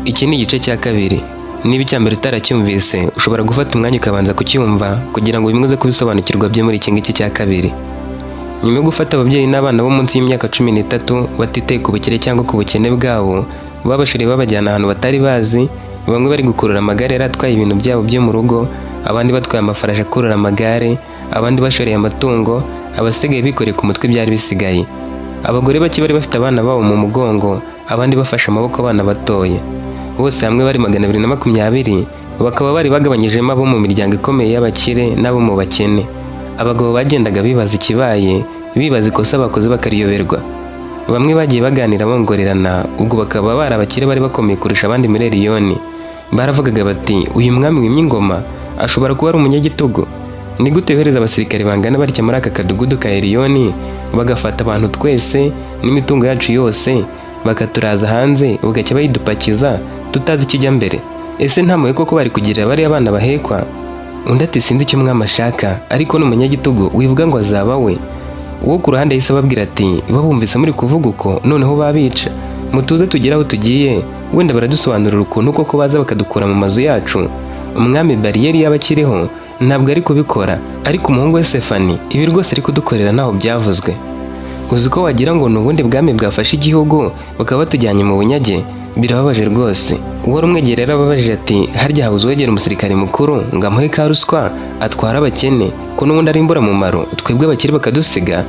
Iki ni igice cya kabiri. Niba icya mbere utaracyumvise ushobora gufata umwanya ukabanza kucyumva kugira ngo bimuze kubisobanukirwa byo muri iki ngiki cya kabiri. Nyuma yo gufata ababyeyi n'abana bo munsi y'imyaka 13 batiteye ku bukire cyangwa ku bukene bwabo, babashoreye babajyana ahantu batari bazi, bamwe bari gukurura amagare atwaye ibintu byabo byo mu rugo, abandi batwaye amafarashi akurura amagare, abandi bashoreye amatungo, abasigaye bikoreye ku mutwe byari bisigaye. Abagore bake bari bafite abana babo mu mugongo, abandi bafashe amaboko abana batoye. Bose hamwe bari 220, bakaba bari bagabanyijemo abo mu miryango ikomeye y'abakire n'abo mu bakene. Abagabo bagendaga bibaza ikibaye, bibaza ikosa bakoze bakariyoberwa. Bamwe bagiye baganira bongorerana, ubwo bakaba bari abakire bari bakomeye kurusha abandi miliyoni. Baravugaga bati, uyu mwami wimye ingoma ashobora kuba ari umunyagitugu. Ni gute yohereza abasirikare bangana batya muri aka kadugudu ka Eliyoni, bagafata abantu twese n'imitungo yacu yose, bakaturaza hanze bugacya bayidupakiza tutazi ikijya mbere? Ese nta mpuhwe koko bari kugirira bari abana bahekwa? Undi ati sinzi icyo umwami ashaka, ariko n'umunyagitugu wivuga ngo azaba we. Uwo ku ruhande yahise ababwira ati, babumvise muri kuvuga uko noneho babica, mutuze tugere aho tugiye, wenda baradusobanurira ukuntu koko baza bakadukura mu mazu yacu. Umwami bariyeri y'abakiriho ntabwo ari kubikora, ariko umuhungu we Sefani ibi rwose ari kudukorera ntaho byavuzwe. Uzi ko wagira ngo ni ubundi bwami bwafashe igihugu bakaba batujyanye mu bunyage? Birababaje rwose. Uwari umwegerera ababajije ati, harya habuze uwegera umusirikare mukuru ngo amuhe ka ruswa atwara abakene, ko n'ubundi ari imburamumaro twebwe abakire bakadusiga?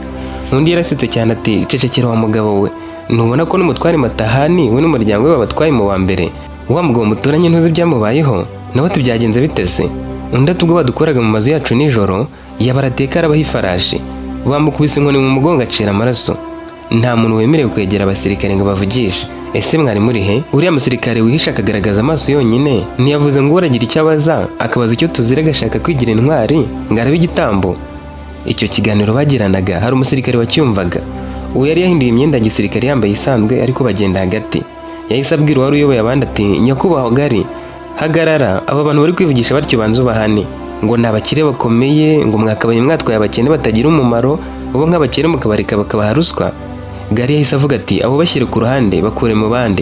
Undi yarasetse cyane ati, cecekera wa mugabo we, ntubona ko n'umutware Matahani we n'umuryango we babatwaye mu wa mbere? Wa mugabo muturanye ntuzi ibyamubayeho? Nawe ati byagenze bitese? Undi ati ubwo badukoraga mu mazu yacu nijoro yabarateka arabaha ifarashi, bamukubise inkoni mu mugongo acira amaraso. Nta muntu wemerewe kwegera abasirikare ngo bavugishe. Ese mwari muri he? Uriya musirikare wihisha akagaragaza amaso yonyine ntiyavuze ngo uragira icyo abaza, akabaza icyo tuzira agashaka kwigira intwari ngo arabe igitambo? Icyo kiganiro bagiranaga hari umusirikare wacyumvaga. Uwo yari yahinduye imyenda ya gisirikare yambaye isanzwe ariko bagenda hagati. Yahise abwira uwari uyoboye abandi ati, nyakubahwa gari, hagarara, aba bantu bari kwivugisha batyo banze ubahane, ngo ni abakire bakomeye, ngo mwakabaye mwatwaye abakene batagira umumaro, ubo nk'abakire mukabareka bakabaha ruswa. Gari yahise avuga ati, abo bashyire ku ruhande bakure mu bandi.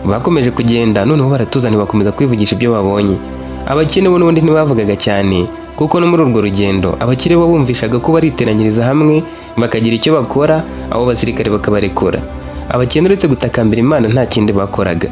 Bakomeje kugenda, noneho baratuzana bakomeza kwivugisha ibyo babonye. Abakene bo n'ubundi ntibavugaga cyane, kuko no muri urwo rugendo abakire bo bumvishaga ko bariteranyiriza hamwe bakagira icyo bakora, abo basirikare bakabarekura. Abakene uretse gutakambira Imana nta kindi bakoraga.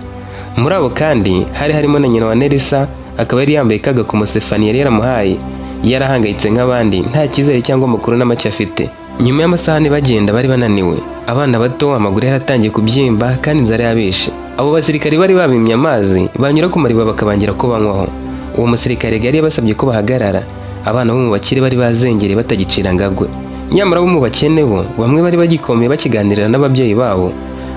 Muri abo kandi hari harimo na nyina wa Nerisa, akaba yari yambaye kaga ku Sefani yari yaramuhaye. Yarahangayitse nk'abandi, nta cyizere cyangwa amakuru n'amacye afite. Nyuma y'amasaha bagenda bari bananiwe, abana bato amaguru yaratangiye kubyimba kandi inzara yabishe. Abo basirikare bari babimye amazi, banyura ku mariba bakabangira ko banywaho. Uwo musirikare yari yabasabye ko bahagarara. Abana bo mu bakire bari bazengereye batagicira ngagwe. Nyamara bo mu bakene bo bamwe bari bagikomeye bakiganirira n'ababyeyi babo,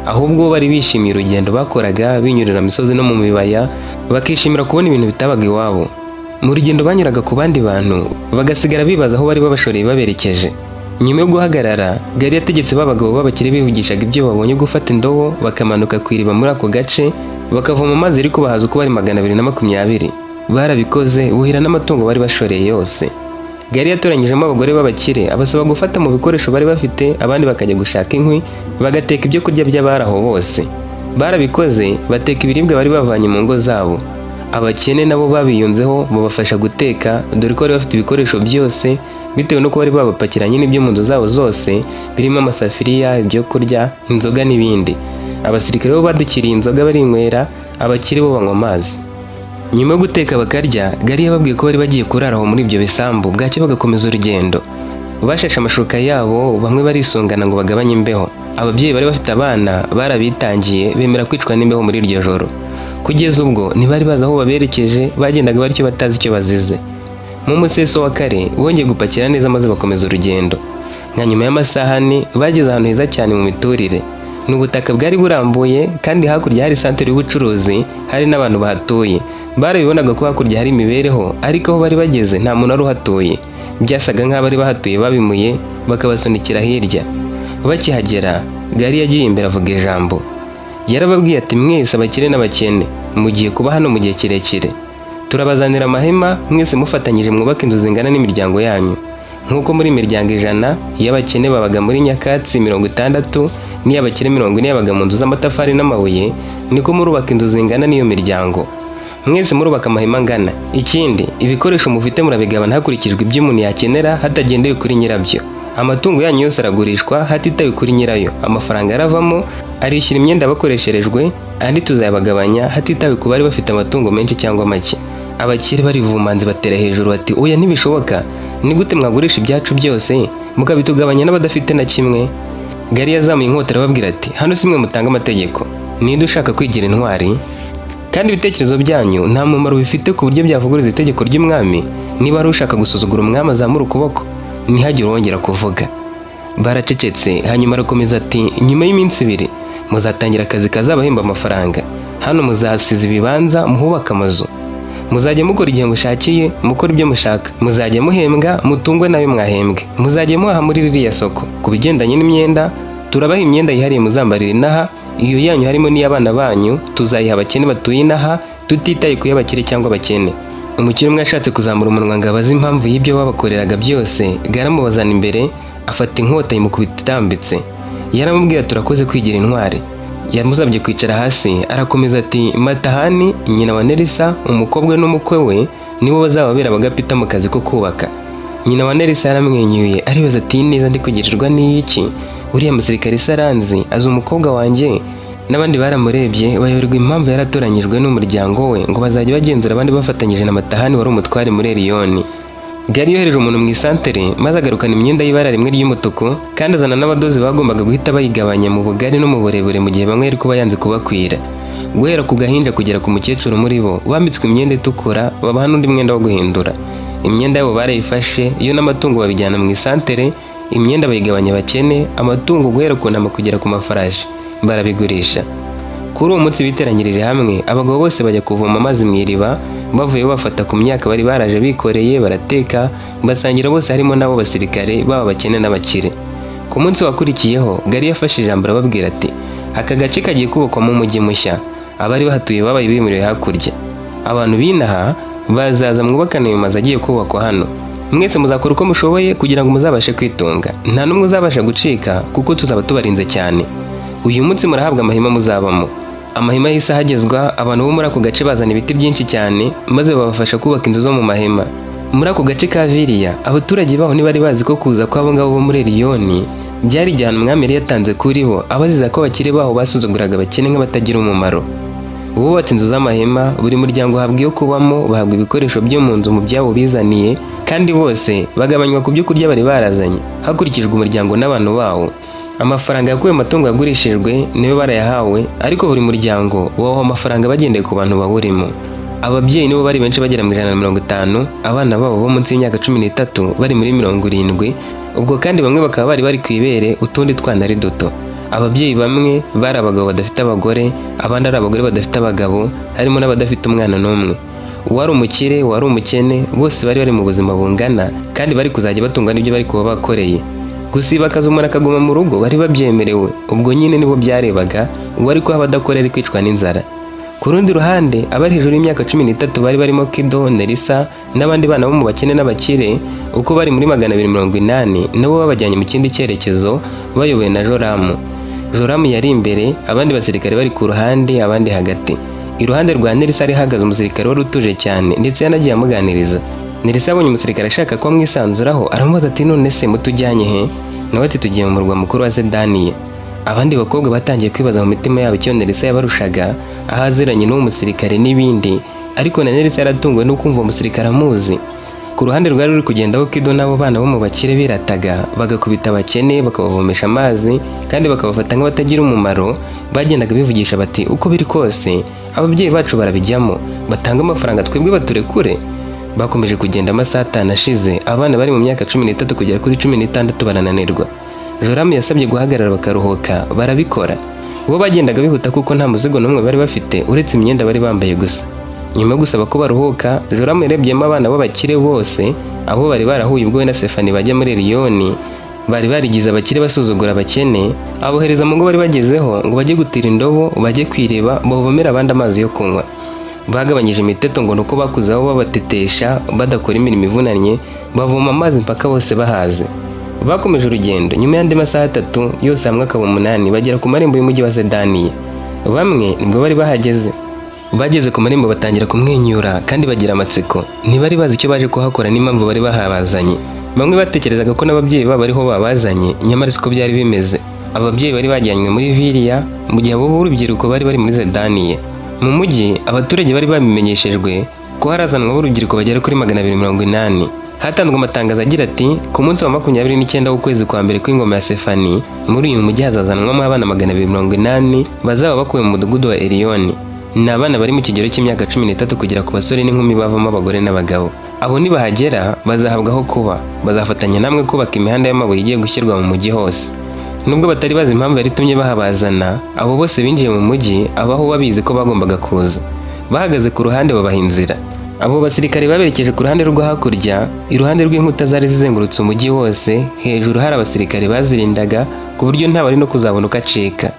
ahubwo bari bishimiye urugendo bakoraga binyurira misozi no mu mibaya, bakishimira kubona ibintu bitabaga iwabo. Mu rugendo banyuraga ku bandi bantu bagasigara bibaza aho bari babashoreye baberekeje. Nyuma yo guhagarara, Gari yategetse babagabo b'abakire bivugishaga ibyo babonye gufata indobo bakamanuka ku iriba muri ako gace bakavoma amazi ariko bahaza uko bari 220. Barabikoze buhira n'amatungo bari bashoreye yose. Gari yatoranyijemo abagore b'abakire abasaba gufata mu bikoresho bari bafite, abandi bakajya gushaka inkwi bagateka ibyo kurya by'abaraho bose. Barabikoze bateka ibiribwa bari bavanye mu ngo zabo. Abakene nabo babiyunzeho babafasha guteka, dore ko bari bafite ibikoresho byose bitewe no ko bari babapakiranye n'ibyo mu nzu zabo zose birimo amasafiriya, ibyo kurya, inzoga n'ibindi. Abasirikare bo badukiriye inzoga barinywera, abakire bo banywa amazi. Nyuma yo guteka bakarya, Gari yababwiye ko bari bagiye kuraraho muri ibyo bisambu, bwacye bagakomeza urugendo. Bashashe amashuka yabo, bamwe barisungana ngo bagabanye imbeho. Ababyeyi bari bafite abana barabitangiye bemera kwicwa n'imbeho muri iryo joro. Kugeza ubwo ntibari bazi aho baberekeje, bagendaga batyo batazi icyo bazize. Mu museso wa kare bongeye gupakira neza maze bakomeza urugendo. Nka nyuma y'amasaha 4 bageze ahantu heza cyane mu miturire. N'ubutaka bwari burambuye kandi hakurya hari santere y'ubucuruzi, hari n'abantu bahatuye. Barabibonaga ko hakurya hari imibereho, ariko aho bari bageze nta muntu wari uhatuye. Byasaga nk'abari bahatuye babimuye bakabasunikira hirya. Bakihagera, Gari yagiye imbere avuga ijambo. Yarababwiye ati, mwese abakire n'abakene mugiye kuba hano mu gihe kirekire. Turabazanira amahema mwese mufatanyije mwubaka inzu zingana n'imiryango yanyu. Nk'uko muri imiryango 100 y'abakene babaga muri nyakatsi 60, n'iy'abakire 40 yabaga mu nzu z'amatafari n'amabuye, niko murubaka inzu zingana n'iyo miryango. Mwese murubaka amahema angana. Ikindi, ibikoresho mufite murabigabana hakurikijwe ibyo umuntu yakenera hatagendewe kuri nyirabyo. Amatungo yanyu yose aragurishwa hatitawe kuri nyirayo. Amafaranga aravamo arishyura imyenda bakoresherejwe, andi tuzayabagabanya hatitawe ku bari bafite amatungo menshi cyangwa make. Abakire barivumanze batera hejuru bati oya ntibishoboka, ni gute mwagurisha ibyacu byose mukabitugabanya n'abadafite na kimwe? Gari yazamuye inkota arababwira ati hano simwe mutanga amategeko, ninde ushaka kwigira intwari? Kandi ibitekerezo byanyu nta mumaro bifite ku buryo byavuguriza itegeko ry'umwami. Niba ari ushaka gusuzugura umwami azamura ukuboko, ntihagire uwongera kuvuga. Baracecetse, hanyuma arakomeza ati nyuma y'iminsi 2 muzatangira akazi kazabahemba amafaranga. Hano muzahasiza ibibanza muhubaka amazu, muzajya mukora igihe mushakiye, mukora ibyo mushaka, muzajya muhembwa mutungwe nayo mwahembwe, muzajya muhaha muri ririya soko. Ku bigendanye n'imyenda, turabaha imyenda yihariye muzambarira inaha, iyo yanyu harimo n'iy'abana banyu tuzayiha abakene batuye inaha, tutitaye ku y'abakire cyangwa abakene. Umukire umwe yashatse kuzamura umunwa ngo abaze impamvu y'ibyo babakoreraga byose. Garamubazana imbere, afata inkota yimukubita itambitse. Yaramubwira turakoze kwigira intwari. Yamusabye kwicara hasi, arakomeza ati Matahani nyina wa Nerissa, umukobwa n'umukwe we nibo bazababera bagapita mu kazi ko kubaka. Nyina wa Nerissa yaramwenyuye aribaza ati neza ndi kugirirwa n'iki? Uriya musirikare saranzi azi umukobwa wanjye. N'abandi baramurebye bayoberwa impamvu yaratoranyijwe n'umuryango we ngo bazajya bagenzura abandi bafatanyije na Matahani wari umutware muri Eliyoni. Gari yohereje umuntu mu isantere maze agarukana imyenda y'ibara rimwe ry'umutuku, kandi azana n'abadozi bagombaga guhita bayigabanya mu bugari no mu burebure mu gihe bamwe ariko bayanze kubakwira. Guhera ku gahinja kugera ku mukecuru muri bo bambitswe imyenda itukura, babaha n'undi mwenda wo guhindura. Imyenda yabo barayifashe, iyo n'amatungo babijyana mu isantere, imyenda bayigabanya abakene, amatungo guhera ku ntama kugera ku mafarashi barabigurisha. Kuri uwo munsi biteranyirije hamwe, abagabo bose bajya kuvoma amazi mu iriba, bavuye bafata ku myaka bari baraje bikoreye, barateka, basangira bose harimo nabo basirikare baba bakene n'abakire. Ku munsi wakurikiyeho, Gari yafashe ijambo arababwira ati aka gace kagiye kubakwamo umujyi mushya, abari bahatuye babaye bimuriwe hakurya. Abantu binaha bazaza mwubakana ayo mazu agiye kubakwa hano. Mwese muzakora uko mushoboye kugira ngo muzabashe kwitunga, nta n'umwe uzabasha gucika kuko tuzaba tubarinze cyane. Uyu munsi murahabwa amahema muzabamo. Amahema y'isa hagezwa, abantu bo muri ako gace bazana ibiti byinshi cyane maze babafasha kubaka inzu zo mu mahema. Muri ako gace ka Viriya, abaturage baho ntibari bazi ko kuza kw'abo ngabo bo muri Eliyoni byari igihano umwami yari yatanze kuri bo, abaziza ko abakire baho basuzuguraga abakene nk'abatagira umumaro. Bubatse inzu z'amahema, buri muryango uhabwa iyo kubamo, bahabwa ibikoresho byo mu nzu mu byabo bizaniye, kandi bose bagabanywa ku byo kurya bari barazanye hakurikijwe umuryango n'abantu bawo. Amafaranga yakuwe mu matungo yagurishijwe niyo barayahawe, ariko buri muryango wahawe amafaranga bagendeye ku bantu bawurimo. Ababyeyi nibo bari benshi bagera mu 150, abana babo bo munsi y'imyaka 13 bari muri 70. Ubwo kandi bamwe bakaba bari ku ibere, utundi twana ari duto. Ababyeyi bamwe bari abagabo badafite abagore, abandi ari abagore badafite abagabo, harimo n'abadafite umwana n'umwe. Uwari umukire, uwari umukene, bose bari mu buzima bungana, kandi bari kuzajya batunga n'ibyo bari kuba bakoreye. Gusiba akazi umuntu akaguma mu rugo bari babyemerewe, ubwo nyine nibo byarebaga, uwari ko abadakora ari kwicwa n'inzara. Ku rundi ruhande, abari hejuru y'imyaka 13 bari barimo Kido, Nerissa n'abandi bana bo mu bakene n'abakire, uko bari muri 280, nabo babajyanye mu kindi cyerekezo bayobowe na Joramu. Joramu yari imbere, abandi basirikare bari ku ruhande, abandi hagati. Iruhande rwa Nerissa ari hagaze umusirikare wari utuje cyane ndetse yanagiye amuganiriza. Nerissa abonye umusirikare ashaka ko amwisanzuraho, aramubaza ati none se mutujyanye he? Nawe ati tugiye mu murwa mukuru wa Zedaniya. Abandi bakobwa batangiye kwibaza mu mitima yabo icyo Nerissa yabarushaga, ahaziranye n'uwo musirikare n'ibindi, ariko na Nerissa yaratunguwe no kumva umusirikare amuzi. Ku ruhande rwari ruri kugendaho Kido n'abo bana bo mu bakire birataga, bagakubita abakene bakabavomesha amazi kandi bakabafata nk'abatagira umumaro. Bagendaga bivugisha bati uko biri kose ababyeyi bacu barabijyamo, batanga amafaranga twebwe baturekure. Bakomeje kugenda amasaha 5 ashize, abana bari mu myaka 13 kugera kuri 16 barananirwa. Joramu yasabye guhagarara bakaruhuka, barabikora. Bo bagendaga bihuta kuko nta muzigo n'umwe bari bafite uretse imyenda bari bambaye gusa. Nyuma gusaba ko baruhuka, Joramu yarebyemo abana b'abakire bose, abo bari barahuye ubwo we na Sefani bajya muri Eliyoni, bari barigize abakire basuzugura abakene, abohereza mu ngo bari bagezeho ngo bajye gutira indobo, bajye kwireba, bavomera abandi amazi yo kunywa. Bagabanyije imiteto ngo nuko bakuzaho babatetesha badakora imirimo ivunanye, bavoma amazi mpaka bose bahaze. Bakomeje urugendo, nyuma y'andi masaha 3 yose hamwe akaba 8 bagera ku marembo y'umujyi wa Sedaniya. Bamwe nibwo bari bahageze. Bageze ku marembo batangira kumwenyura kandi bagira amatsiko. Ntibari bazi icyo baje kuhakora n'impamvu bari bahabazanye. Bamwe batekerezaga ko n'ababyeyi babo ariho babazanye, nyamara siko byari bimeze. Ababyeyi bari bajyanywe muri Viriya mu gihe abo b'urubyiruko bari muri Sedaniya. Mu mujyi abaturage bari babimenyeshejwe ko harazanwa b'urubyiruko bagera kuri 280. Hatanzwe amatangazo agira ati ku munsi wa 29 w'ukwezi kwa mbere kw'ingoma ya Sefani muri uyu mujyi hazazanwamo abana 280 bazaba bakuwe mu mudugudu wa Eliyoni. Ni abana bari mu kigero cy'imyaka 13 kugera ku basore n'inkumi bavamo abagore n'abagabo. Abo nibahagera bazahabwaho kuba, bazafatanya namwe kubaka imihanda y'amabuye igiye gushyirwa mu mujyi hose. Nubwo batari bazi impamvu yari itumye bahabazana, abo bose binjiye mu mujyi abaho babizi ko bagombaga kuza. Bahagaze ku ruhande babaha inzira. Abo basirikare baberekeje ku ruhande rwo hakurya, iruhande rw'inkuta zari zizengurutse umujyi wose. Hejuru hari abasirikare bazirindaga ku buryo nta wari no kuzabona uko acika.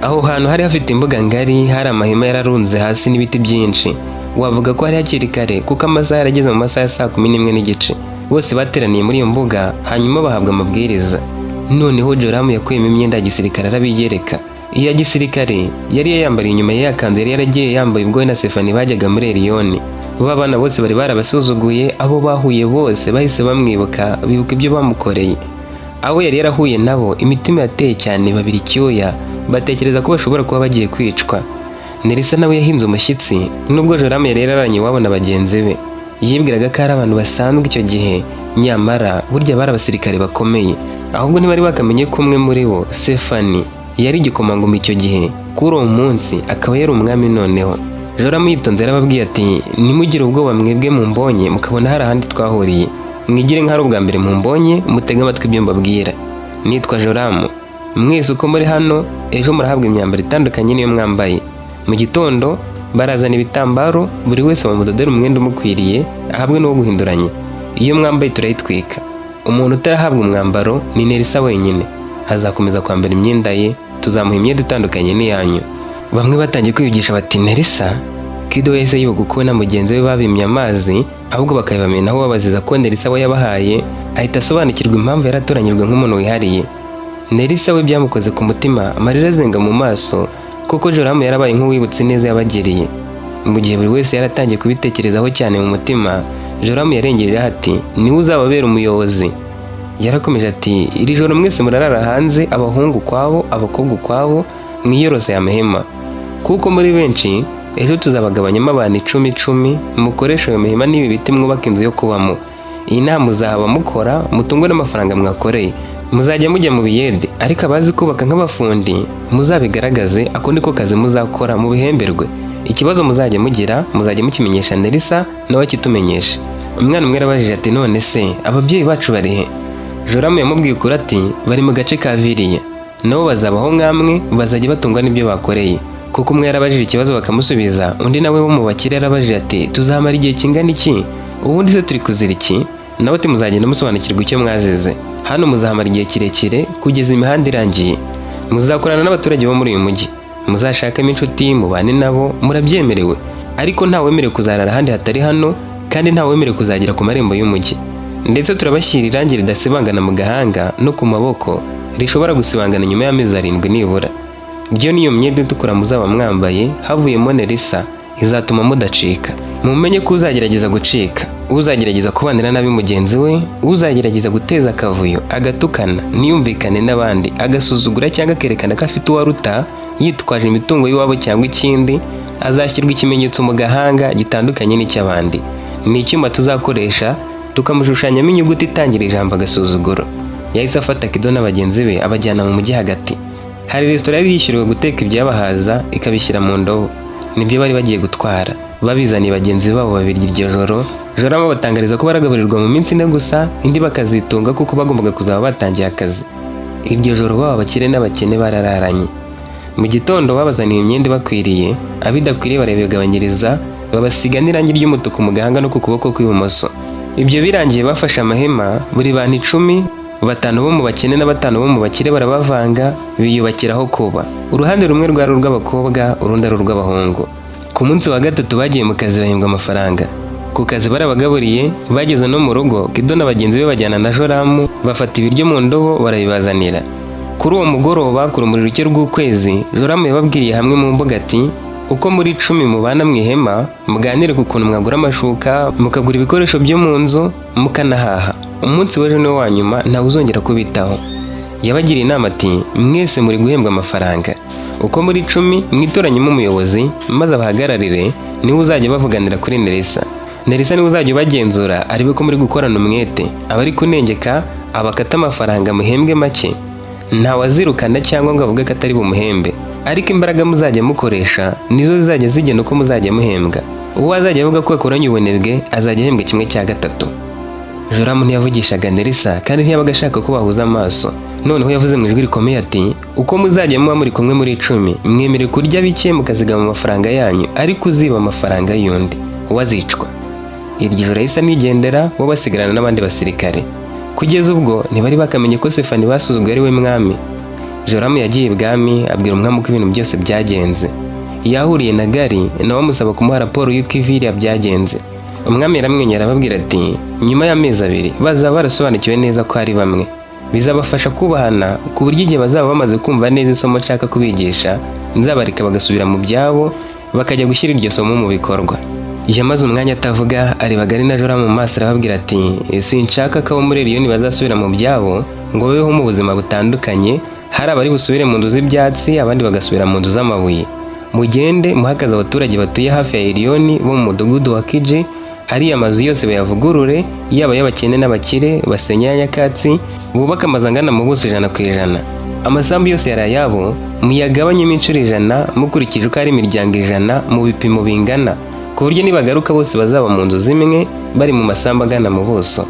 Aho hantu hari hafite imbuga ngari, hari amahema yararunze hasi n'ibiti byinshi. Wavuga ko hari hakiri kare kuko amasaha yarageze mu masaha ya saa 11:15. Bose bateraniye muri iyo mbuga hanyuma bahabwa amabwiriza. Noneho Joramu yakuyemo imyenda ya gisirikare arabigereka. Iya gisirikare yari yambariye inyuma ya kanzu yari yaragiye yambaye ubwo na Sefani bajyaga muri Eliyoni. Babana bose bari barabasuzuguye, abo bahuye bose bahise bamwibuka, bibuka ibyo bamukoreye. Abo yari yarahuye nabo imitima yateye cyane, babiri cyoya, batekereza ko bashobora kuba bagiye kwicwa. Nerissa nawe yahinze umushyitsi nubwo Joramu yari yararanye iwabo na bagenzi be. Yibwiraga ko ari abantu basanzwe icyo gihe, nyamara burya bari abasirikare bakomeye. Ahubwo ntibari bakamenye ko umwe muri bo, Sefani, yari igikomangoma icyo gihe, kuri uwo munsi akaba yari umwami. Noneho Joramu yitonze arababwiye ati nimugire ubwoba mwebwe mumbonye mukabona hari ahandi twahuriye, mwigire nk'ari ubwa mbere mumbonye mutege amatwi ibyo mbabwira. Nitwa Joramu, mwese uko muri hano ejo murahabwa imyambaro itandukanye niyo mwambaye. Mu gitondo barazana ibitambaro, buri wese bamudodera umwenda umukwiriye ahabwe n'uwo guhinduranya. Iyo mwambaye turayitwika. Umuntu utarahabwa umwambaro ni Nerissa wenyine, hazakomeza kwambara imyenda ye, tuzamuha imyenda itandukanye n'iyanyu. Bamwe batangiye kwivugisha bati Nerissa, Kido yahise yibuka uko na mugenzi we babimye amazi, ahubwo bakabamenaho babaziza ko Nerissa we yabahaye, ahita asobanukirwa impamvu yaratoranyijwe nk'umuntu wihariye. Nerissa we byamukoze ku mutima, amarira azenga mu maso, kuko Joramu yarabaye nk'uwibutse neza yabagiriye. Mu gihe buri wese yaratangiye kubitekerezaho cyane mu mutima, Joramu yarengeje ati niwe uzababera umuyobozi. Yarakomeje ati iri joro mwese murarara hanze, abahungu kwabo abakobwa kwabo, mwiyorose amahema, kuko muri benshi ejo tuzabagabanyamo abantu 10 mukoresha ayo mahema n'ibi biti mwubaka inzu yo kubamo. Iyi nama muzahaba mukora mutungwe n'amafaranga mwakoreye, muzajya mujya mu biyede, ariko abazi kubaka nk'abafundi muzabigaragaze, ako niko kazi muzakora mu bihemberwe. Ikibazo muzajya mugira muzajya mukimenyesha Nerissa nawe kitumenyesha. Umwana umwe arabajije ati none se ababyeyi bacu bari he? Joramu yamubwiye ukuri ati bari mu gace ka Viriya, nabo bazabaho nkamwe, bazajya batungwa n'ibyo bakoreye. Kuko umwe yarabajije ikibazo bakamusubiza, undi nawe wo mu bakire yarabajije ati tuzamara igihe kingana iki? Ubundi se turi kuzira iki? Nawe ati muzagenda musobanukirwa icyo mwazize. Hano muzahamara igihe kirekire kugeza imihanda irangiye. Muzakorana n'abaturage bo muri uyu mujyi, muzashakamo inshuti mubane nabo, murabyemerewe. Ariko nta wemerewe kuzarara ahandi hatari hano, kandi nta wemerewe kuzagera ku marembo y'umujyi. Ndetse turabashyira irangi ridasibangana mu gahanga no ku maboko, rishobora gusibangana nyuma y'amezi 7 nibura. Ryo niyo myenda itukura muzaba mwambaye, havuyemo Nerissa, izatuma mudacika. Mumenye ko uzagerageza gucika, uzagerageza kubanira nabi mugenzi we, uzagerageza guteza akavuyo, agatukana, niyumvikane n'abandi, agasuzugura cyangwa kerekana ko afite uwaruta, yitwaje imitungo y'iwabo cyangwa ikindi, azashyirwa ikimenyetso mu gahanga gitandukanye n'icy'abandi. Ni icyuma tuzakoresha tukamushushanyamo inyuguti itangira ijambo agasuzuguro. Yahise afata Kido na bagenzi be abajyana mu mujyi hagati. Hari resitora yari yishyuriwe guteka ibyabahaza ikabishyira mu ndobo, nibyo bari bagiye gutwara. Babizaniye bagenzi babo babirya iryo joro. Joramu batangariza ko baragaburirwa mu minsi 4 gusa, indi bakazitunga kuko bagombaga kuzaba batangiye akazi. Iryo joro baba bakire n'abakene barararanye. Mu gitondo babazaniye imyenda bakwiriye, abidakwiriye barabigabanyiriza, babasiga n'irangi ry'umutuku mu gahanga no ku kuboko kw'ibumoso. Ibyo birangiye bafashe amahema, buri bantu 10, 5 bo mu bakene na 5 bo mu bakire barabavanga, biyubakiraho kuba. Uruhande rumwe rwari urw'abakobwa, urundi ari urw'abahungu. Ku munsi wa gatatu bagiye mu kazi bahembwa amafaranga. ku kazi barabagaburiye, bageze no mu rugo Kido na bagenzi be bajyana na Joramu bafata ibiryo mu ndobo barabibazanira. Kuri uwo mugoroba ku rumuri ruke rw'ukwezi, Joramu yababwiriye hamwe mu mbuga ati uko muri 10 mubana mu ihema muganire ku kuntu mwagura amashuka, mukagura ibikoresho byo mu nzu, mukanahaha. Umunsi w'ejo ni wa nyuma ntawe uzongera kubitaho. Yabagiriye inama ati mwese muri guhembwa amafaranga, uko muri 10 mwitoranyemo umuyobozi maze abahagararire, niwe uzajya bavuganira kuri Nerissa. Nerissa niwe uzajya ubagenzura aribe ko muri gukorana umwete, abari kunengeka abakata amafaranga muhembwe make. Ntawazirukana cyangwa ngo avuge ko atari bumuhembe, ariko imbaraga muzajya mukoresha nizo zizajya zigena uko muzajya muhembwa. Uwo azajya avuga ko akoranye ubunebwe azajya ahembwa 1/3. Joramu ntiyavugishaga Nerissa kandi ntiyabaga ashaka ko bahuza amaso. Noneho yavuze mu ijwi rikomeye ati uko muzajya muba muri kumwe muri 10 mwemere kurya bike mukazigama amafaranga yanyu, ariko uziba amafaranga y'undi wazicwa. Iryo joro yahise anigendera, bo basigarana n'abandi basirikare. Kugeza ubwo ntibari bakamenye ko Sefani basuzuguye ari we mwami. Joramu yagiye ibwami abwira umwami uko ibintu byose byagenze. Yahuriye na Gali nawe amusaba kumuha raporo y'uko iviriya byagenze. Umwami yaramwenyera ababwira ati nyuma y'amezi 2 bazaba barasobanukiwe neza ko ari bamwe. Bizabafasha kubahana ku buryo igihe bazaba bamaze kumva neza isomo nshaka kubigisha, nzabareka bagasubira mu byabo bakajya gushyira iryo somo mu bikorwa. Yamaze umwanya atavuga, areba Gali na Joramu mu maso arababwira ati sinshaka ko abo muri Liyoni bazasubira mu byabo ngo babeho mu buzima butandukanye, hari abari busubire mu nzu z'ibyatsi abandi bagasubira mu nzu z'amabuye. Mugende muhakaza abaturage batuye hafi ya Liyoni bo mu mudugudu wa Kiji, ari amazu yose bayavugurure, yaba y'abakene n'abakire, basenya nyakatsi, bubaka amazangana mu buso 100%. Amasambu yose yari ayabo, muyagabanyemo inshuro 100 mukurikije uko ari imiryango 100 mu bipimo bingana, ku buryo nibagaruka bose bazaba mu nzu zimwe bari mu masambu agana mu buso.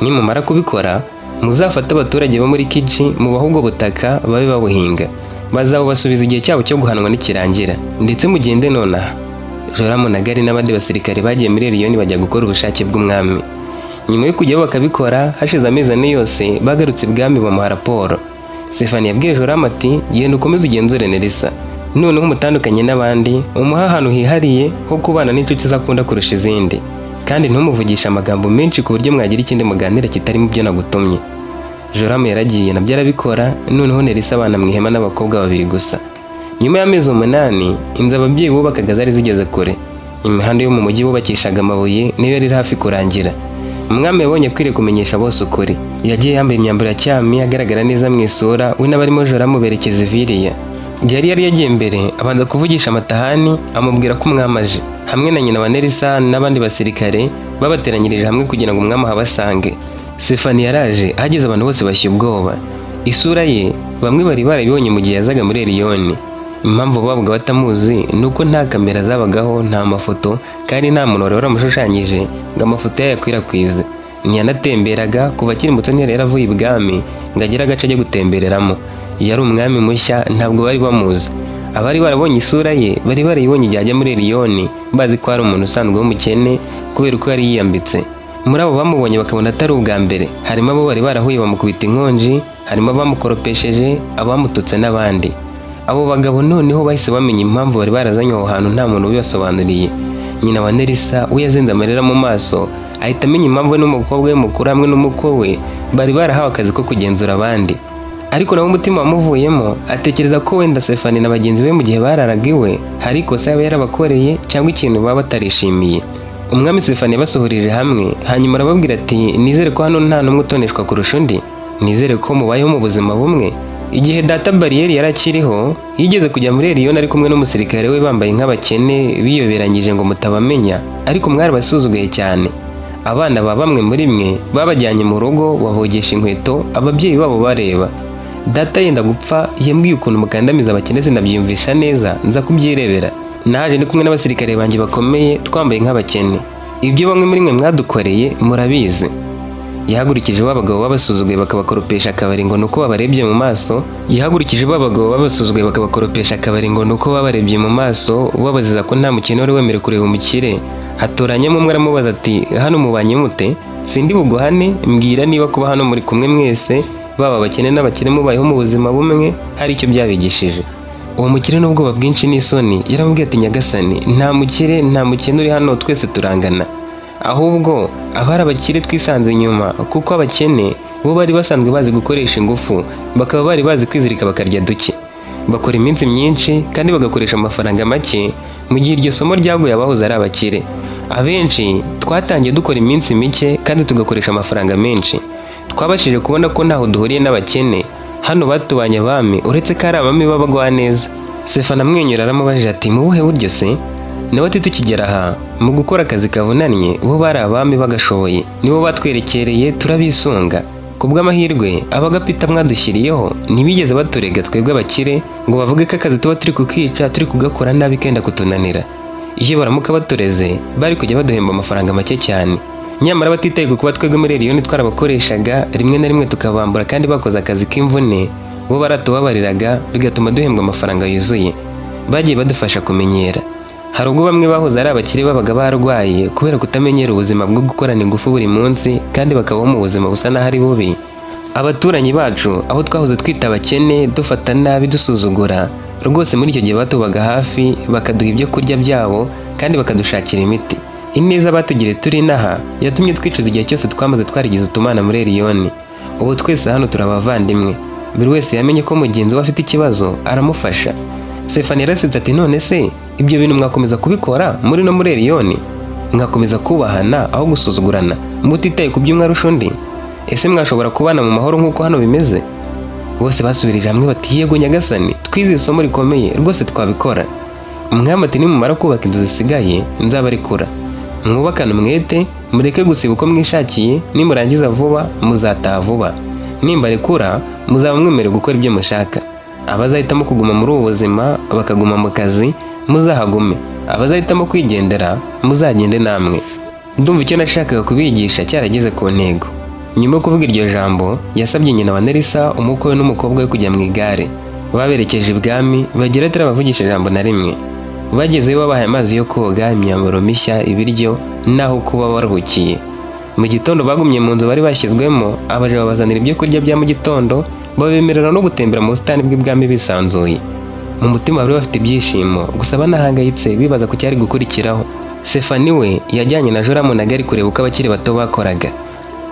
Nimumara kubikora muzafata abaturage bo muri Kiji mu bahubwo butaka babe babuhinga, bazabo basubiza igihe cyabo cyo guhanwa nikirangira, ndetse mugende nonaha. Joramu na Gali n'abandi basirikare bagiye muri Liyoni bajya gukora ubushake bw'umwami. Nyuma yo kujyaho bakabikora, hashize amezi 4 yose bagarutse ibwami bamuha raporo. Sefani yabwiye Joramu ati genda ukomeze ugenzure Nerissa, noneho umutandukanye n'abandi, umuha ahantu hihariye ho kubana n'inshuti zakunda kurusha izindi, kandi ntumuvugisha amagambo menshi ku buryo mwagira ikindi muganira kitari mu byo nagutumye. Joramu yaragiye nabyo arabikora, noneho Nerissa abana mu ihema n'abakobwa 2 gusa. Nyuma y'amezi 8 inzu ababyeyi bubakaga zari zigeze kure. Imihanda yo mu mujyi bubakishaga amabuye niyo yari hafi kurangira. Umwami yabonye kwire kumenyesha bose ukuri. Yagiye yambaye imyambaro ya cyami agaragara neza mu isura, we n'abarimo Joramu berekeza iviriya. Yari yagiye mbere abanza kuvugisha amatahani amubwira ko umwami aje, hamwe na nyina wa Nerissa n'abandi basirikare babateranyirije hamwe kugira ngo umwami ahabasange. Sefani yaraje ageze abantu bose bashya ubwoba. Isura ye bamwe bari barabibonye mu gihe yazaga muri Liyoni. Impamvu bavuga batamuzi nuko nta kamera zabagaho, nta mafoto, kandi nta muntu wari waramushushanyije ngo amafoto yakwirakwize. Ntiyanatemberaga kuva akiri muto, ntiyari yaravuye ibwami ngo agire agace ajye gutembereramo. Yari umwami mushya, ntabwo bari bamuzi. Abari barabonye isura ye bari barayibonye igihe ajya muri Liyoni, bazi ko ari umuntu usanzwe w'umukene kubera uko yari yiyambitse. Muri abo bamubonye bakabona atari ubwa mbere, harimo abo bari barahuye bamukubita inkonji, harimo abamukoropesheje, abamututse n'abandi. Abo bagabo noneho bahise bamenya impamvu bari barazanye aho hantu nta muntu ubibasobanuriye. Nyina wa Nerissa we yazenze amarira mu maso, ahita amenya impamvu n'umukobwa we mukuru hamwe n'umukwe we bari barahawe akazi ko kugenzura abandi. Ariko nawe umutima wamuvuyemo atekereza ko wenda Sefani na bagenzi be mu gihe bararaga iwe hari ikosa yaba yarabakoreye cyangwa ikintu baba batarishimiye. Umwami Sefani yabasuhurije hamwe, hanyuma arababwira ati nizere ko hano nta n'umwe utoneshwa kurusha undi, nizere ko mubayeho mu buzima bumwe. Igihe data Bariyeri yarakiriho yigeze kujya muri Liyoni ari kumwe n'umusirikare we bambaye nk'abakene biyoberanyije ngo mutabamenya, ariko mwarabasuzuguye cyane. Abana ba bamwe muri mwe babajyanye mu rugo bahogesha inkweto, ababyeyi babo bareba. Data yenda gupfa yambwiye ukuntu mukandamiza abakene, sinabyiyumvisha neza, nza kubyirebera. Naje ndi kumwe n'abasirikare banjye bakomeye twambaye nk'abakene. Ibyo bamwe muri mwe mwadukoreye murabizi. Yahagurikije babagabo babasuzuguye bakabakoropesha akabari ngo nuko babarebye mu maso. Yahagurikije babagabo babasuzuguye bakabakoropesha akabari ngo nuko babarebye mu maso, babaziza ko nta mukene wari wemerewe kureba umukire. Hatoranyamo umwe aramubaza ati hano mubanye mute? Sindi buguhane, mbwira niba kuba hano muri kumwe mwese baba abakene n'abakire mubayeho mu buzima bumwe hari icyo byabigishije. Uwo mukire n'ubwoba bwinshi n'isoni yaramubwiye ati nyagasani, nta mukire nta mukene uri hano, twese turangana. ahubwo abari abakire twisanze inyuma, kuko abakene bo bari basanzwe bazi gukoresha ingufu, bakaba bari bazi kwizirika bakarya duke, bakora iminsi myinshi kandi bagakoresha amafaranga make, mu gihe iryo somo ryaguye abahoze ari abakire. Abenshi twatangiye dukora iminsi mike kandi tugakoresha amafaranga menshi. Twabashije kubona ko ntaho duhuriye n'abakene, hano batubanye abami, uretse ko ari abami b'abagwa neza. Stefano amwenyura aramubajije ati mu buhe buryo se? Nawe ati tukigera aha mu gukora akazi kavunannye bo bari abami bagashoboye, nibo batwerekereye turabisunga. Ku bw'amahirwe abagapita mwadushyiriyeho ntibigeze baturega twebwe abakire ngo bavuge ko akazi tuba turi kukica turi kugakora nabi kenda kutunanira. Iyo baramuka batureze bari kujya baduhemba amafaranga make cyane. Nyamara batitaye ku kuba twebwe muri Lyon twarabakoreshaga rimwe na rimwe tukabambura kandi bakoze akazi k'imvune, bo baratubabariraga bigatuma duhembwa amafaranga yuzuye. Bagiye badufasha kumenyera. Hari ubwo bamwe bahoze ari abakire babaga barwaye kubera kutamenyera ubuzima bwo gukorana ingufu buri munsi kandi bakabaho mu buzima busa n'aho ari bubi. Abaturanyi bacu abo twahoze twita abakene dufata nabi dusuzugura, rwose muri icyo gihe batubaga hafi bakaduha ibyo kurya byabo kandi bakadushakira imiti. Ineza batugiriye turi inaha yatumye twicuza igihe cyose twamaze twarigize utumana muri Lyon. Ubu twese hano turabavandimwe, buri wese yamenye ko mugenzi we afite ikibazo aramufasha. Stefano yarasetse ati none se ibyo bintu mwakomeza kubikora muri no muri Lyon? Mwakomeza kubahana aho gusuzugurana mutitaye ku by'umwe arusha undi? Ese mwashobora kubana mu mahoro nk'uko hano bimeze? Bose basubirije hamwe bati yego nyagasani, twize isomo rikomeye rwose twabikora. Umwami ati nimumara kubaka inzu zisigaye nzabarikura, mwubakane umwete mureke gusiba uko mwishakiye, nimurangiza vuba muzataha vuba, nimbarekura muzaba mwemerewe gukora ibyo mushaka. Abazahitamo kuguma muri ubu buzima bakaguma mu kazi muzahagume, abazahitamo kwigendera muzagende namwe. Ndumva icyo nashakaga kubigisha cyarageze ku ntego. Nyuma yo kuvuga iryo jambo yasabye nyina wa Nerissa, umukwe we n'umukobwa we kujya mu igare. Baberekeje ibwami bagira atarabavugisha ijambo na rimwe. Bagezeyo babahaye amazi yo koga, imyambaro mishya, ibiryo naho kuba baruhukiye. Mu gitondo bagumye mu nzu bari bashyizwemo, abaje babazanira ibyo kurya bya mu gitondo, babemerera no gutembera mu busitani bw'ibwami bisanzuye. Mu mutima bari bafite ibyishimo, gusa banahangayitse bibaza ku cyari gukurikiraho. Stefano we yajyanye na Joramu na Gari kureba uko abakiri bato bakoraga.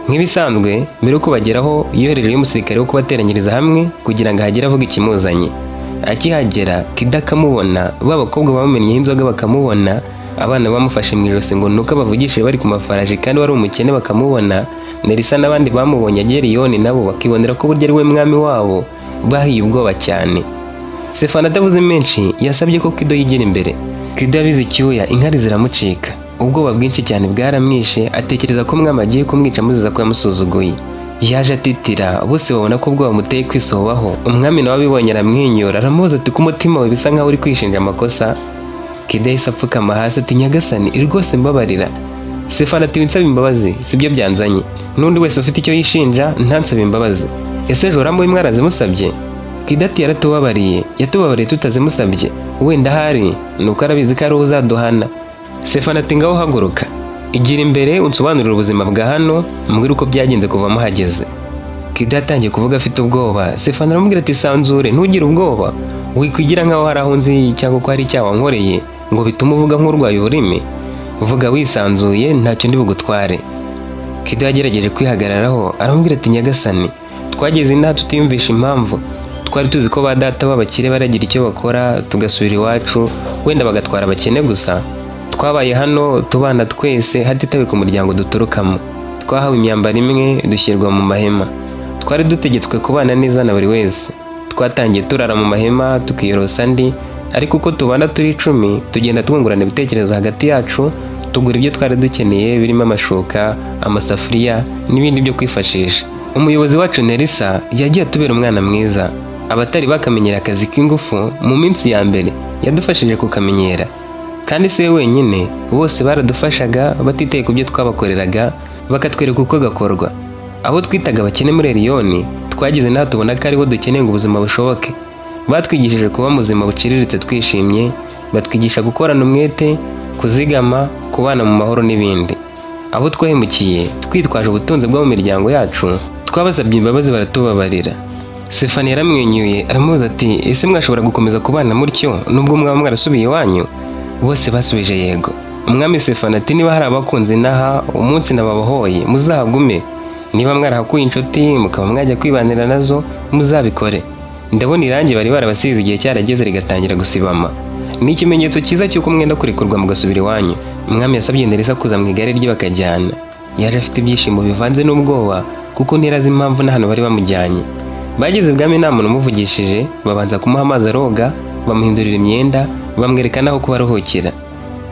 Nk'ibisanzwe mbere yo kubageraho yoherejeyo umusirikare wo kubateranyiriza hamwe kugira ngo ahagere avuga ikimuzanye. Akihagera Kida akamubona, b'abakobwa bamumennyeho inzoga bakamubona, abana bamufashe mu ijosi ngo nuko abavugishije bari ku mafarashi kandi wari umukene bakamubona, Nerissa n'abandi bamubonye agera Lyon nabo bakibonera ko burya ari we mwami wabo, bahiye ubwoba cyane. Stefano atavuze menshi yasabye ko Kido yigira imbere. Kido yabize icyuya, inkari ziramucika, ubwoba bwinshi cyane bwaramwishe, atekereza ko umwami agiye kumwica amuziza ko yamusuzuguye. Yaje atitira, bose babona ko ubwoba bamuteye kwisobaho. Umwami nawe abibonye aramwenyura, aramubaza ati ku mutima we bisa nkaho uri kwishinja amakosa. Kido yahise apfukama hasi ati nyagasani rwose mbabarira. Stefano ati winsaba imbabazi, sibyo byanzanye. N'undi wese ufite icyo yishinja ntansaba imbabazi. Ese Joramu we mwarazimusabye? Kido ati yaratubabariye, yatubabariye tutazimusabye, wenda hari nuko arabizi ko ari uzaduhana. Stefano ati ngaho haguruka, igira imbere unsobanurire ubuzima bwa hano, mbwira uko byagenze kuva muhageze. Kido yatangiye kuvuga afite ubwoba. Stefano aramubwira ati sanzure, ntugire ubwoba, wikwigira nkaho hari aho nzi cyangwa ko hari icyaha wankoreye ngo bitume uvuga nk'urwaye ururimi. Uvuga wisanzuye ntacyo ndi bugutware. Kido yagerageje kwihagararaho, aramubwira ati nyagasani, twageze inaha tutiyumvisha impamvu. Twari tuzi ko ba data b'abakire baragira icyo bakora tugasubira iwacu, wenda bagatwara abakene gusa. Twabaye hano tubana twese hatitawe ku muryango duturukamo. Twahawe imyambaro imwe dushyirwa mu mahema. Twari dutegetswe kubana neza na buri wese. Twatangiye turara mu mahema tukiyorosa andi, ariko uko tubana turi 10 tugenda twungurana ibitekerezo hagati yacu, tugura ibyo twari dukeneye birimo amashuka, amasafuriya n'ibindi byo kwifashisha. Umuyobozi wacu Nerissa yagiye atubera umwana mwiza. Abatari bakamenyera akazi k'ingufu mu minsi ya mbere yadufashije kukamenyera, kandi si we wenyine, bose baradufashaga batitaye ku byo twabakoreraga, bakatwereka uko gakorwa. Abo twitaga abakene muri Lyon twagize naho tubona ko aribo dukeneye ngo ubuzima bushoboke. Batwigishije kuba muzima buciriritse twishimye, batwigisha gukorana umwete, kuzigama, kubana mu mahoro n'ibindi. Abo twahemukiye twitwaje ubutunzi bwo mu miryango yacu, twabasabye imbabazi baratubabarira. Stefano yaramwenyuye aramubaza ati ese mwashobora gukomeza kubana mutyo nubwo mwaba mwarasubiye iwanyu? Bose basubije yego. Umwami Sefani ati niba hari abakunzi inaha umunsi nababohoye muzahagume, niba mwarahakuye inshuti mukaba mwajya kwibanira nazo muzabikore. Ndabona irangi bari barabasize igihe cyarageze rigatangira gusibama. Ni ikimenyetso cyiza cy'uko mwenda kurekurwa mugasubira iwanyu. Umwami yasabye Nerissa kuza mu igare rye bakajyana. Yaje afite ibyishimo bivanze n'ubwoba kuko ntirazi impamvu n'ahantu bari bamujyanye. Bageze ibwami nta muntu umuvugishije, babanza kumuha amazi aroga, bamuhindurira imyenda, bamwereka n'aho kuba aruhukira.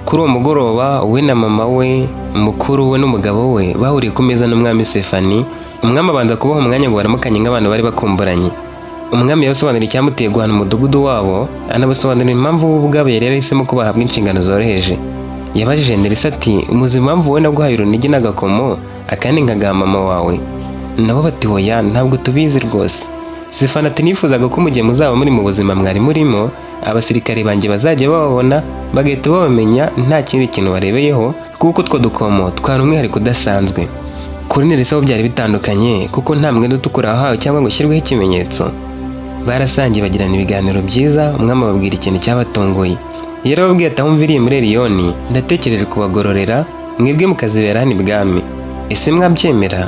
Kuri uwo mugoroba we na mama we, mukuru we n'umugabo we bahuriye ku meza n'umwami Sefani. Umwami abanza kubaha umwanya ngo baramukanye nk'abantu bari bakumburanye. Umwami yabasobanurira icyamuteye guhana umudugudu wabo, anabasobanurira impamvu we ubwabo yari yarahisemo ko bahabwa inshingano zoroheje. Yabajije Nerissa ati muzi impamvu wowe naguhaye urunigi n'agakomo akandi nkagaha mama wawe? Nabo bati hoya ntabwo tubizi rwose. Sefani ati nifuzaga ko mu gihe muzaba muri mu buzima mwari murimo, abasirikare banjye bazajya bababona bagahita babamenya nta kindi kintu barebeyeho, kuko utwo dukomo twari umwihariko udasanzwe. Kuri Nerissa ho byari bitandukanye kuko nta mwenda utukura wahawe cyangwa ngo ushyirweho ikimenyetso. Barasangiye bagirana ibiganiro byiza, umwami ababwira ikintu cyabatunguye. Yarababwiye ati aho mviriye muri Eliyoni ndatekereje kubagororera, mwebwe mukazibera hano ibwami. Ese mwabyemera?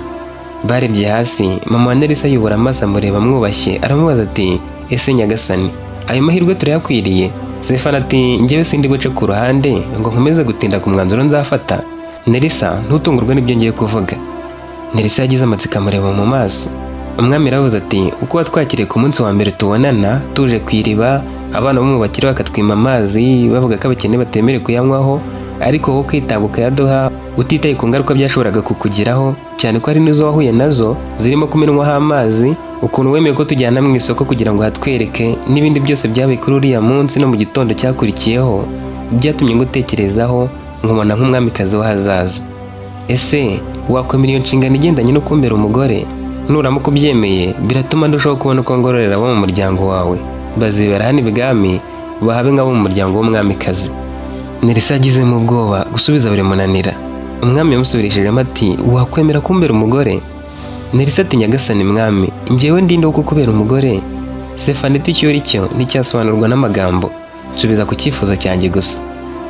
Barebye hasi, mama wa Nerissa yubura amaso amureba amwubashye, aramubaza ati ese nyagasani, ayo mahirwe turayakwiriye? Sefani ati njyewe sindi buce ku ruhande ngo nkomeze gutinda ku mwanzuro nzafata. Nerissa ntutungurwe n'ibyo ngiye kuvuga. Nerissa yagize amatsiko amureba mu maso. Umwami aravuze ati uko watwakiriye ku munsi wa mbere tubonana tuje ku iriba, abana bo mu bakire bakatwima amazi bavuga ko abakene batemere kuyanywaho, ariko wowe ukitanga ukayaduha utitaye ku ngaruka byashoboraga kukugiraho, cyane ko hari n'izo wahuye nazo zirimo kumenwaho amazi, ukuntu wemeye ko tujyana mu isoko kugira ngo hatwereke, n'ibindi byose byabaye kuri uriya munsi no mu gitondo cyakurikiyeho, byatumye ngutekerezaho nkubona nk'umwamikazi w'ahazaza. Ese wakwemera iyo nshingano igendanye no kumbera umugore? Nuramuka ubyemeye biratuma ndushaho kubona uko ngororera abo mu muryango wawe, bazibera hano ibwami bahabe nk'abo mu muryango w'umwamikazi. Nerissa yagizemo ubwoba gusubiza biramunanira. Umwami yamusubirishijemo ati wakwemera kumbera umugore? Nerissa ati nyagasani mwami, njyewe ndinde wo kukubera umugore? Sefani ati icyo uri cyo nticyasobanurwa n'amagambo, nsubiza ku cyifuzo cyanjye gusa.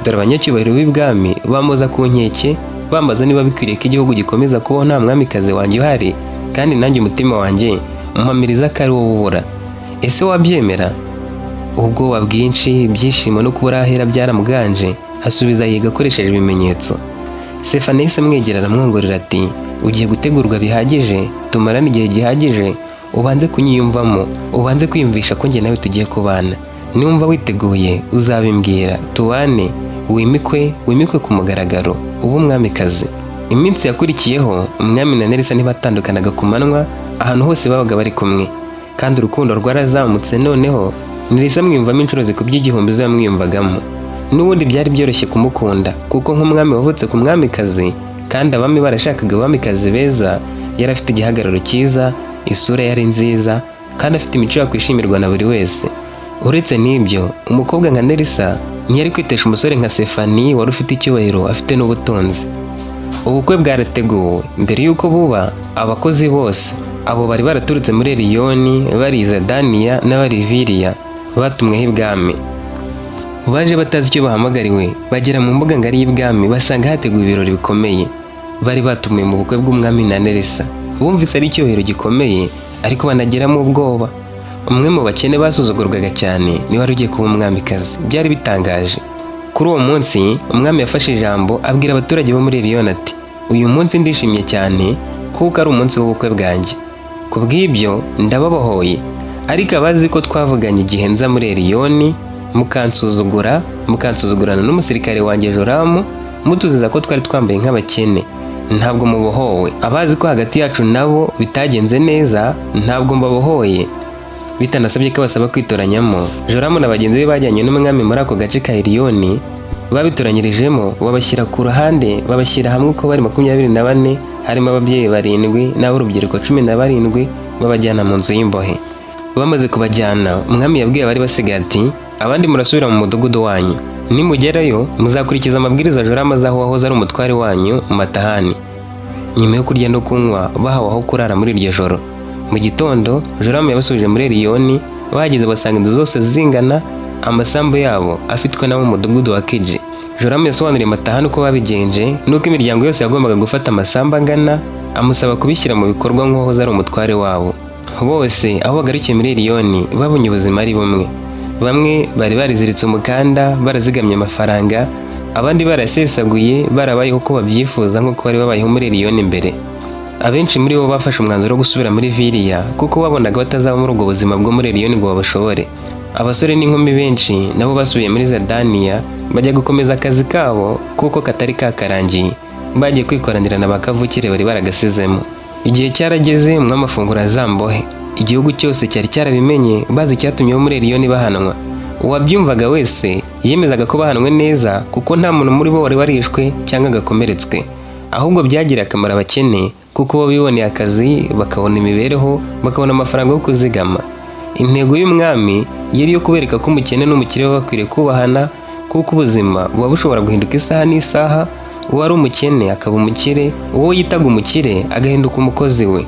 Dore abanyacyubahiro b'ibwami bamuza ku nkeke bambaza niba bikwiriye ko igihugu gikomeza kubaho nta mwamikazi wanjye uhari, kandi nanjye umutima wanjye umpamiriza ko ari wowe ubura. Ese wabyemera? Ubwoba bwinshi, ibyishimo no kubura ahera byaramuganje, asubiza yiga akoresheje ibimenyetso. Sefani yahise amwegera aramwongorera ati ugiye gutegurwa bihagije, tumarane igihe gihagije, ubanze kunyiyumvamo, ubanze kwiyumvisha ko njye nawe tugiye kubana. Niwumva witeguye uzabimbwira, tubane, wimikwe ku mugaragaro, ubu umwamikazi. Iminsi yakurikiyeho umwami na Nerissa ntibatandukanaga ku manywa, ahantu hose babaga bari kumwe, kandi urukundo rwarazamutse. Noneho Nerissa amwiyumvamo inshuro zikubye igihumbi zo yamwiyumvagamo. N'ubundi byari byoroshye kumukunda kuko nk'umwami wavutse ku mwamikazi, kandi abami barashakaga abamikazi beza, yari afite igihagararo cyiza, isura yari nziza, kandi afite imico yakwishimirwa na buri wese. Uretse n'ibyo, umukobwa nka Nerissa ntiyari kwitesha umusore nka Sefani wari ufite icyubahiro afite n'ubutunzi. Ubukwe bwarateguwe. Mbere y'uko buba, abakozi bose abo bari baraturutse muri Eliyoni, bariza Daniya n'abariviriya batumweho ibwami. Baje batazi icyo bahamagariwe, bagera mu mbuga ngari y'ibwami basanga hateguwe ibirori bikomeye. Bari batumiwe mu bukwe bw'umwami na Nerissa. Bumvise ari icyubahiro gikomeye, ariko banageramo ubwoba. Umwe mu bakene basuzugurwaga cyane ni wari ugiye kuba umwamikazi. Byari bitangaje. Kuri uwo munsi umwami yafashe ijambo abwira abaturage bo muri Eliyoni ati uyu munsi ndishimye cyane kuko ari umunsi w'ubukwe bwanjye. Kubw'ibyo ndababohoye, ariko abazi ko twavuganye igihe nza muri Eliyoni mukansuzugurana n'umusirikare wanjye Joramu, mutuziza ko twari twambaye nk'abakene, ntabwo mubohowe. Abazi ko hagati yacu nabo bitagenze neza, ntabwo mbabohoye. Bitanasabye ko basaba kwitoranyamo, Joramu na bagenzi be bajyanye n'umwami muri ako gace ka Eliyoni, babitoranyirijemo babashyira ku ruhande, babashyira hamwe uko bari 24, harimo ababyeyi 7 n'ab'urubyiruko 17, babajyana mu nzu y'imbohe. Bamaze kubajyana, umwami yabwiye abari basigaye ati abandi murasubira mu mudugudu wanyu, nimugerayo muzakurikiza amabwiriza Joramu azaho wahoze ari umutware wanyu Matahani. Nyuma yo kurya no kunywa bahawe aho kurara muri iryo joro. Mu gitondo Joramu yabasubije muri Eliyoni, bahageze basanga inzu zose zingana, amasambu yabo afitwe n'abo mu mudugudu wa Kiji. Joramu yasobanuriye Matahane uko babigenje nuko imiryango yose yagombaga gufata amasambu angana, amusaba kubishyira mu bikorwa nk'uwahoze ari umutware wabo. Bose aho bagarukiye muri Liyoni babonye ubuzima ari bumwe. Bamwe bari bariziritse umukanda barazigamye amafaranga, abandi barasesaguye barabayeho uko babyifuza nk'uko bari babayeho muri Liyoni mbere. Abenshi muri bo bafashe umwanzuro wo gusubira muri Viriya kuko babonaga batazaba muri ubwo buzima bwo muri Liyoni ngo babashobore. Abasore n'inkumi benshi nabo basubiye muri Zardaniya bajya gukomeza akazi kabo kuko katari kakarangiye. Bagiye kwikoranira na bakavukire bari baragasizemo. Igihe cyarageze mw'amafunguro azambohe. Igihugu cyose cyari cyarabimenye bazi icyatumye bo muri Liyoni bahanwa. Uwabyumvaga wese yemezaga ko bahanwe neza kuko nta muntu muri bo wari warishwe cyangwa agakomeretswe. Ahubwo byagiriye akamaro abakene kuko bo biboneye akazi, bakabona imibereho, bakabona amafaranga yo kuzigama. Intego y'umwami yari yo kubereka ko umukene n'umukire baba bakwiriye kubahana kuko ubuzima buba bushobora guhinduka isaha n'isaha. Uwari umukene akaba umukire, uwo yitaga umukire agahinduka umukozi we.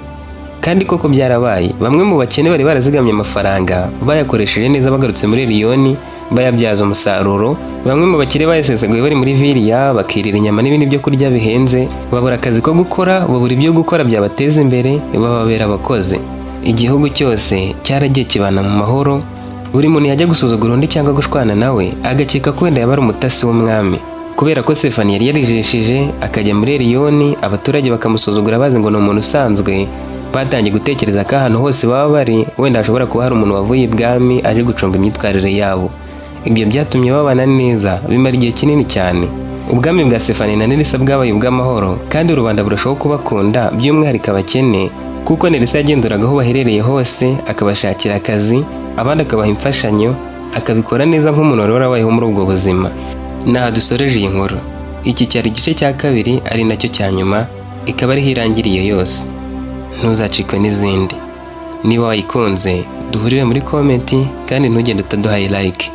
Kandi koko byarabaye. Bamwe mu bakene bari barazigamye amafaranga bayakoresheje neza bagarutse muri Liyoni bayabyaza umusaruro. Bamwe mu bakire bayasesaguye bari muri Viriya bakirira inyama n'ibindi byo kurya bihenze, babura akazi ko gukora, babura ibyo gukora byabateza imbere, bababera abakozi. Igihugu cyose cyaragiye kibana mu mahoro. Buri muntu yajya gusuzugura undi cyangwa gushwana nawe agakeka ko wenda yaba ari umutasi w'umwami. Kubera ko Sefani yari yarijeshije akajya muri Liyoni, abaturage bakamusuzugura bazi ngo ni umuntu usanzwe. Batangiye gutekereza ko ahantu hose baba bari wenda hashobora kuba hari umuntu wavuye ibwami aje gucunga imyitwarire yabo. Ibyo byatumye babana neza bimara igihe kinini cyane. Ubwami bwa Sefani na Nelisa bwabaye ubw'amahoro kandi rubanda burushaho kubakunda, by'umwihariko abakene, kuko Nelisa yagenduraga aho baherereye hose akabashakira akazi, abandi akabaha imfashanyo, akabikora neza nk'umuntu wari warabayeho muri ubwo buzima. Naha dusoreje iyi nkuru. Iki cyari igice cya kabiri ari nacyo cya nyuma, ikaba ariho irangiriye yose. Ntuzacikwe n'izindi. Niba wayikunze duhurire muri komenti kandi ntugende utaduhaye like.